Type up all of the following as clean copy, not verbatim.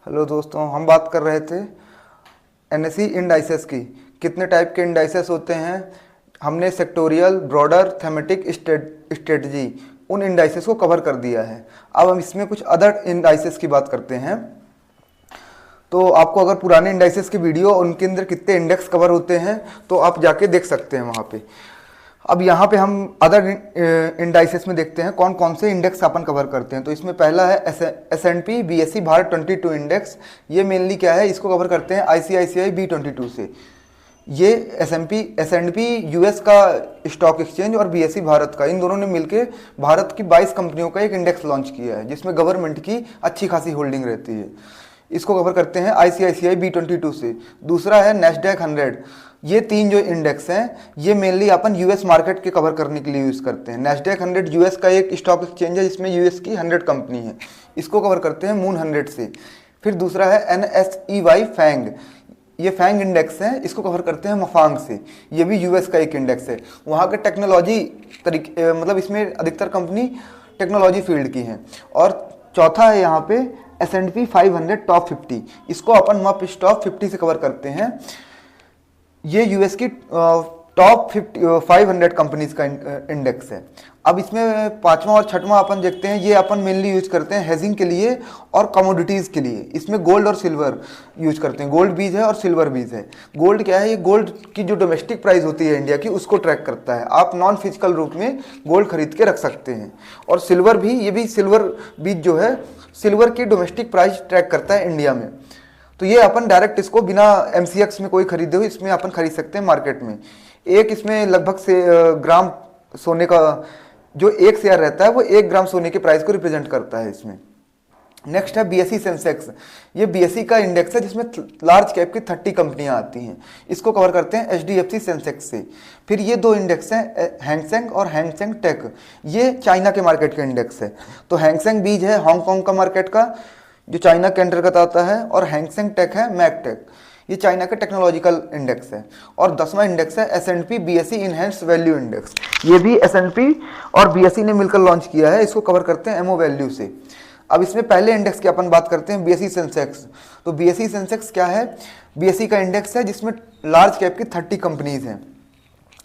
Hello दोस्तों, हम बात कर रहे थे एनएसई इंडाइसेस की। कितने टाइप के इंडाइसेस होते हैं। हमने सेक्टोरियल, ब्रॉडर, थेमेटिक, स्ट्रेटजी उन इंडाइसेस को कवर कर दिया है। अब हम इसमें कुछ अदर इंडाइसेस की बात करते हैं। तो आपको अगर पुराने इंडाइसेस की वीडियो उनके अंदर कितने इंडेक्स कवर होते हैं तो आप जाके देख सकते हैं वहाँ पे। अब यहाँ पे हम अदर इंडाइसेस में देखते हैं कौन कौन से इंडेक्स अपन कवर करते हैं। तो इसमें पहला है S&P BSE भारत 22 इंडेक्स। ये मेनली क्या है, इसको कवर करते हैं ICICI B22 से। ये S&P यूएस का स्टॉक एक्सचेंज और BSE भारत का, इन दोनों ने मिलके भारत की 22 कंपनियों का एक इंडेक्स लॉन्च किया है जिसमें गवर्नमेंट की अच्छी खासी होल्डिंग रहती है। इसको कवर करते हैं ICICI B22 से। दूसरा है NASDAQ 100। ये तीन जो इंडेक्स हैं ये मेनली अपन यूएस मार्केट के कवर करने के लिए यूज़ करते हैं। NASDAQ 100 यूएस का एक स्टॉक एक्सचेंज है जिसमें यूएस की 100 कंपनी है। इसको कवर करते हैं मून 100 से। फिर दूसरा है NSEY फैंग। ये फैंग इंडेक्स है, इसको कवर करते हैं मफांग से। ये भी यूएस का एक इंडेक्स है। वहाँ के टेक्नोलॉजी तरीके मतलब इसमें अधिकतर कंपनी टेक्नोलॉजी फील्ड की हैं। और चौथा है यहाँ पे S&P 500 टॉप 50। इसको अपन मप टॉप 50 से कवर करते हैं। ये यूएस की टॉप 500 कंपनीज का इंडेक्स है। अब इसमें पांचवा और छठवां अपन देखते हैं। ये अपन मेनली यूज करते हैं हेजिंग के लिए और कमोडिटीज़ के लिए। इसमें गोल्ड और सिल्वर यूज करते हैं। गोल्ड बीज है और सिल्वर बीज है। गोल्ड क्या है, ये गोल्ड की जो डोमेस्टिक प्राइस होती है इंडिया की, उसको ट्रैक करता है। आप नॉन फिजिकल रूप में गोल्ड खरीद के रख सकते हैं। और सिल्वर भी, ये भी सिल्वर बीज जो है सिल्वर की डोमेस्टिक प्राइस ट्रैक करता है इंडिया में। तो ये अपन डायरेक्ट इसको बिना MCX में कोई खरीदे हुए इसमें अपन खरीद सकते हैं मार्केट में। एक इसमें लगभग से ग्राम सोने का जो एक शेयर रहता है वो 1 ग्राम सोने के प्राइस को रिप्रेजेंट करता है इसमें। नेक्स्ट है BSE सेंसेक्स। ये BSE का इंडेक्स है जिसमें लार्ज कैप की 30 कंपनियां आती हैं। इसको कवर करते हैं HDFC सेंसेक्स से। फिर ये दो इंडेक्स हैं हैंगसेंग और हैंगसेंग टेक। ये चाइना के मार्केट के इंडेक्स है। तो हैंगसेंग बीज है हांगकांग का मार्केट का जो चाइना के अंतर्गत आता है, और हैंगसेंग टेक है मैकटेक, ये चाइना का टेक्नोलॉजिकल इंडेक्स है। और 10वां इंडेक्स है S&P BSE enhanced value index. ये भी S&P और BSE ने मिलकर लॉन्च किया है। इसको कवर करते हैं एमओ वैल्यू से। अब इसमें पहले इंडेक्स की अपन बात करते हैं BSE सेंसेक्स। तो BSE सेंसेक्स क्या है, BSE का इंडेक्स है जिसमें लार्ज कैप की 30 कंपनीज हैं।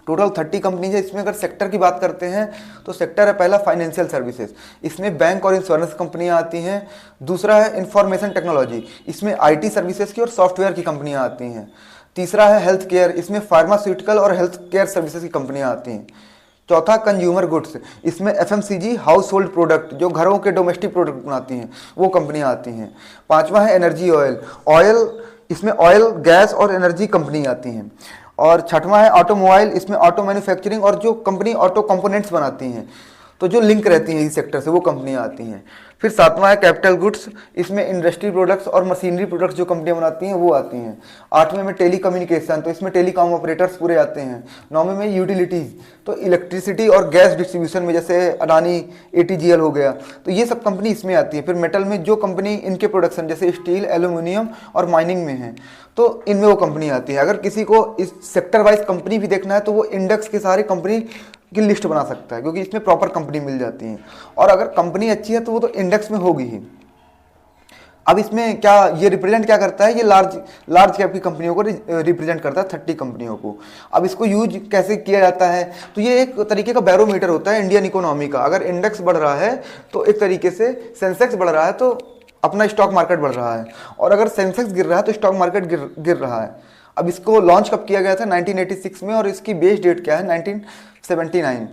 टोटल 30 कंपनीज है। इसमें अगर सेक्टर की बात करते हैं तो सेक्टर है पहला फाइनेंशियल सर्विसेज। इसमें बैंक और इंश्योरेंस कंपनियां आती हैं। दूसरा है इंफॉर्मेशन टेक्नोलॉजी। इसमें IT सर्विसेज की और सॉफ्टवेयर की कंपनियां आती हैं। तीसरा है हेल्थ केयर। इसमें फार्मास्यूटिकल और हेल्थ केयर सर्विसेज की कंपनियां आती हैं। चौथा कंज्यूमर गुड्स। इसमें FMCG हाउस होल्ड प्रोडक्ट जो घरों के डोमेस्टिक प्रोडक्ट बनाती हैं वो कंपनियां आती हैं। पांचवा है एनर्जी ऑयल। इसमें ऑयल, गैस और एनर्जी कंपनी आती हैं। और छठवां है ऑटोमोबाइल। इसमें ऑटो मैन्युफैक्चरिंग और जो कंपनी ऑटो कंपोनेंट्स बनाती हैं तो जो लिंक रहती हैं इस सेक्टर से वो कंपनियां आती हैं। फिर सातवां है कैपिटल गुड्स। इसमें इंडस्ट्री प्रोडक्ट्स और मशीनरी प्रोडक्ट्स जो कंपनियां बनाती हैं वो आती हैं। आठवें में टेली कम्युनिकेशन, तो इसमें टेलीकॉम ऑपरेटर्स पूरे आते हैं। नौवें में यूटिलिटीज़, तो इलेक्ट्रिसिटी और गैस डिस्ट्रीब्यूशन में जैसे अडानी ATGL हो गया, तो ये सब कंपनी इसमें आती है। फिर मेटल में जो कंपनी इनके प्रोडक्शन जैसे स्टील, एल्यूमिनियम और माइनिंग में है तो इनमें वो कंपनी आती है। अगर किसी को इस सेक्टर वाइज कंपनी भी देखना है तो वो इंडेक्स के सारे कंपनी की लिस्ट बना सकता है क्योंकि इसमें प्रॉपर कंपनी मिल जाती है। और अगर कंपनी अच्छी है तो वो तो इंडेक्स में होगी ही। अब इसमें क्या ये रिप्रेजेंट क्या करता है, ये लार्ज कैप की कंपनियों को रिप्रेजेंट करता है, 30 कंपनियों को। अब इसको यूज कैसे किया जाता है, तो ये एक तरीके का बैरोमीटर होता है इंडियन इकोनॉमी का। अगर इंडेक्स बढ़ रहा है तो एक तरीके से सेंसेक्स बढ़ रहा है तो अपना स्टॉक मार्केट बढ़ रहा है, और अगर सेंसेक्स गिर रहा है तो स्टॉक मार्केट गिर रहा है। अब इसको लॉन्च कब किया गया था, 1986 में, और इसकी बेस डेट क्या है, 1979।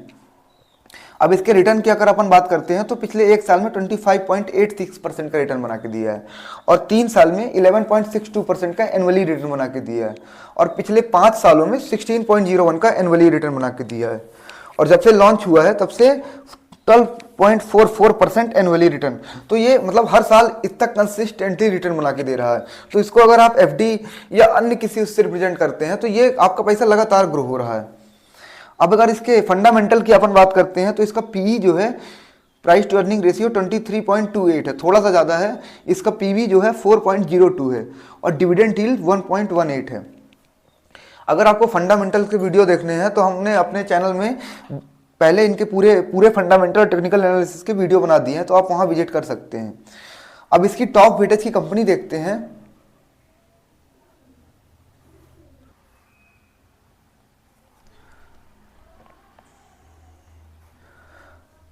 अब इसके रिटर्न की अगर अपन बात करते हैं तो पिछले एक साल में 25.86% का रिटर्न बना के दिया है, और 3 साल में 11.62% का एनुअली रिटर्न बना के दिया है, और पिछले 5 सालों में 16.01 का एनुअली रिटर्न बना के दिया है। और जब से लॉन्च हुआ है तब से 12.44% एनुअली रिटर्न। तो ये मतलब हर साल इतना कंसिस्टेंटली रिटर्न बना के दे रहा है। तो इसको अगर आप FD या अन्य किसी उससे रिप्रेजेंट करते हैं तो ये आपका पैसा लगातार ग्रो हो रहा है। अब अगर इसके फंडामेंटल की अपन बात करते हैं तो इसका PE जो है, प्राइस टू अर्निंग रेशियो 23.28 है, थोड़ा सा ज़्यादा है। इसका PB जो है 4.02 है, और डिविडेंड यील्ड 1.18 है। अगर आपको फंडामेंटल के वीडियो देखने हैं तो हमने अपने चैनल में पहले इनके पूरे फंडामेंटल और टेक्निकल एनालिसिस के वीडियो बना दिए हैं, तो आप वहाँ विजिट कर सकते हैं। अब इसकी टॉप वेटेज की कंपनी देखते हैं।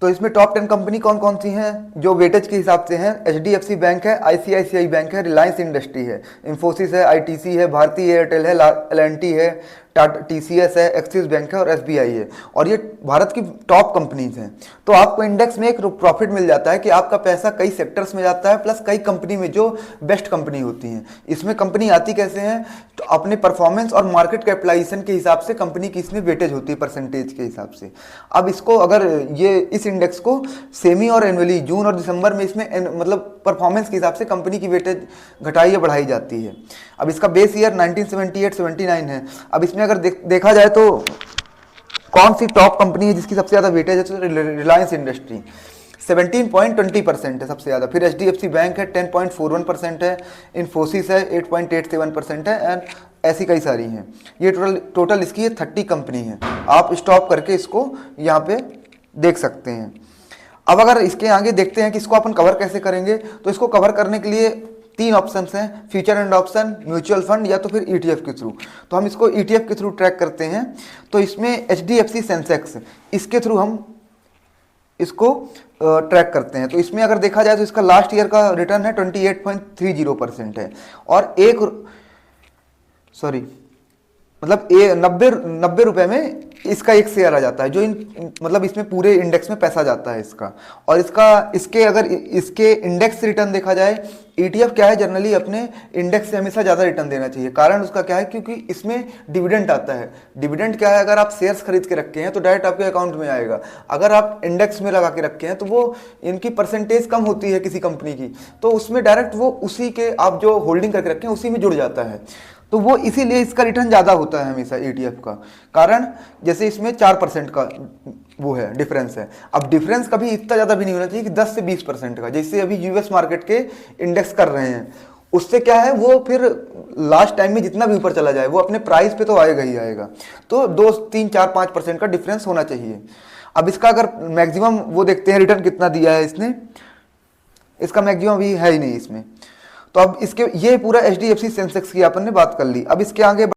तो इसमें टॉप 10 कंपनी कौन कौन सी हैं जो वेटेज के हिसाब से हैं? HDFC बैंक है, ICICI बैंक है, रिलायंस इंडस्ट्री है, इंफोसिस है, ITC है, भारती एयरटेल है, L&T है, टाटा TCS है, एक्सिस बैंक है और SBI है। और ये भारत की टॉप कंपनीज हैं। तो आपको इंडेक्स में एक प्रॉफिट मिल जाता है कि आपका पैसा कई सेक्टर्स में जाता है, प्लस कई कंपनी में जो बेस्ट कंपनी होती हैं। इसमें कंपनी आती कैसे हैं? तो अपने परफॉर्मेंस और मार्केट कैपिटलाइजेशन के हिसाब से कंपनी की इसमें वेटेज होती है परसेंटेज के हिसाब से। अब इसको अगर ये इस इंडेक्स को सेमी और एनुअली जून और दिसंबर में इसमें मतलब परफॉर्मेंस के हिसाब से कंपनी की वेटेज घटाई या बढ़ाई जाती है। अब इसका बेस ईयर 1978-79 है। अब इसमें अगर देखा जाए तो कौन सी टॉप कंपनी है जिसकी सबसे ज़्यादा वेटेज है? तो रिलायंस इंडस्ट्री 17.20% है सबसे ज़्यादा। फिर HDFC बैंक है 10.41% है, इन्फोसिस है 8.87% है, एंड ऐसी कई सारी हैं। ये टोटल इसकी ये 30 कंपनी है। आप स्टॉप करके इसको यहाँ पे देख सकते हैं। अब अगर इसके आगे देखते हैं कि इसको अपन कवर कैसे करेंगे, तो इसको कवर करने के लिए 3 ऑप्शंस हैं, future and option, mutual fund या तो फिर ETF के थ्रू। तो हम इसको ETF के थ्रू ट्रैक करते हैं। तो इसमें HDFC सेंसेक्स, इसके थ्रू हम इसको ट्रैक करते हैं। तो इसमें अगर देखा जाए तो इसका लास्ट ईयर का रिटर्न है 28.30% है। और मतलब 90 रुपए में इसका एक शेयर आ जाता है, जो मतलब इसमें पूरे इंडेक्स में पैसा जाता है इसका। और इसके इंडेक्स रिटर्न देखा जाए, ETF क्या है, जनरली अपने इंडेक्स से हमेशा ज़्यादा रिटर्न देना चाहिए। कारण उसका क्या है? क्योंकि इसमें डिविडेंड आता है। डिविडेंड क्या है? अगर आप शेयर्स खरीद के रखे हैं तो डायरेक्ट आपके अकाउंट में आएगा। अगर आप इंडेक्स में लगा के रखे हैं तो वो इनकी परसेंटेज कम होती है किसी कंपनी की, तो उसमें डायरेक्ट वो उसी के आप जो होल्डिंग करके रखे हैं उसी में जुड़ जाता है। तो वो इसीलिए इसका रिटर्न ज़्यादा होता है हमेशा ETF का। कारण जैसे इसमें 4% का वो है, डिफरेंस है। अब डिफरेंस कभी इतना ज़्यादा भी नहीं होना चाहिए कि 10 से 20% का, जैसे अभी US मार्केट के इंडेक्स कर रहे हैं। उससे क्या है, वो फिर लास्ट टाइम में जितना भी ऊपर चला जाए वो अपने प्राइस पे तो आएगा ही आएगा। तो 2, 3, 4, 5% का डिफरेंस होना चाहिए। अब इसका अगर मैक्सिमम वो देखते हैं रिटर्न कितना दिया है इसने, इसका मैक्सिमम भी है ही नहीं इसमें। तो अब इसके ये पूरा HDFC सेंसेक्स की अपन ने बात कर ली। अब इसके आगे